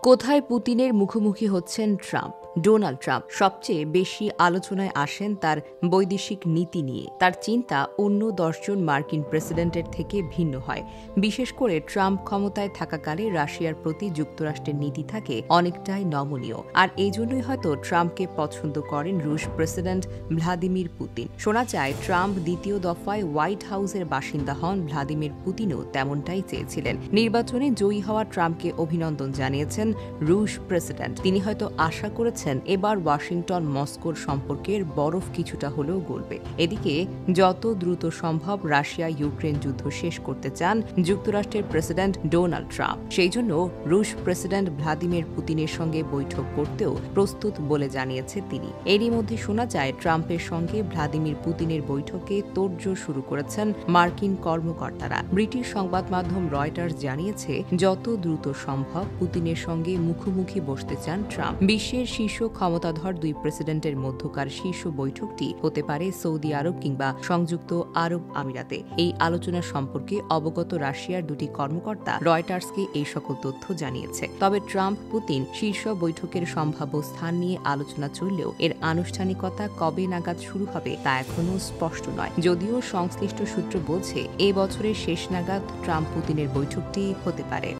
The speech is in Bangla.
কোথায় পুতিনের মুখোমুখি হচ্ছেন ট্রাম্প? ডোনাল্ড ট্রাম্প সবচেয়ে বেশি আলোচনায় আসেন তার বৈদেশিক নীতি নিয়ে। তার চিন্তা অন্য ১০ জন মার্কিন প্রেসিডেন্টের থেকে ভিন্ন হয়। বিশেষ করে ট্রাম্প ক্ষমতায় থাকাকালে রাশিয়ার প্রতি যুক্তরাষ্ট্রের নীতি থাকে অনেকটাই নমনীয়। আর এই জন্যই হয়তো ট্রাম্পকে পছন্দ করেন রুশ প্রেসিডেন্ট ভ্লাদিমির পুতিন। শোনা যায় ট্রাম্প দ্বিতীয় দফায় হোয়াইট হাউসের বাসিন্দা হন। ভ্লাদিমির পুতিনও তেমনটাই চেয়েছিলেন। নির্বাচনে জয়ী হওয়া ট্রাম্পকে অভিনন্দন জানিয়েছেন রুশ প্রেসিডেন্ট। তিনি হয়তো আশা করেছেন এবার ওয়াশিংটন মস্কোর সম্পর্কের বরফ কিছুটা হলেও গলবে। এদিকে যত দ্রুত সম্ভব রাশিয়া ইউক্রেন যুদ্ধ শেষ করতে চান যুক্তরাষ্ট্রের প্রেসিডেন্ট ডোনাল্ড ট্রাম্প। সেই জন্য রুশ প্রেসিডেন্ট ভ্লাদিমির পুতিনের সঙ্গে বৈঠক করতেও প্রস্তুত বলে জানিয়েছে তিনি। এরই মধ্যে শোনা যায় ট্রাম্পের সঙ্গে ভ্লাদিমির পুতিনের বৈঠকে তোড়জোড় শুরু করেছেন মার্কিন কর্মকর্তারা। ব্রিটিশ সংবাদ মাধ্যম রয়টার্স জানিয়েছে যত দ্রুত সম্ভব পুতিনের সঙ্গে মুখোমুখি বসতে চান ট্রাম্প। বিশ্বের শীর্ষ ক্ষমতাধর দুই প্রেসিডেন্টের মধ্যকার শীর্ষ বৈঠকটি হতে পারে সৌদি আরব কিংবা সংযুক্ত আরব আমিরাতে। এই আলোচনা সম্পর্কে অবগত রাশিয়ার দুটি কর্মকর্তা রয়টার্সকে এই সকল তথ্য জানিয়েছে। তবে ট্রাম্প পুতিন শীর্ষ বৈঠকের সম্ভাব্য স্থান নিয়ে আলোচনা চললেও এর আনুষ্ঠানিকতা কবে নাগাদ শুরু হবে তা এখনও স্পষ্ট নয়। যদিও সংশ্লিষ্ট সূত্র বলছে এ বছরের শেষ নাগাদ ট্রাম্প পুতিনের বৈঠকটি হতে পারে।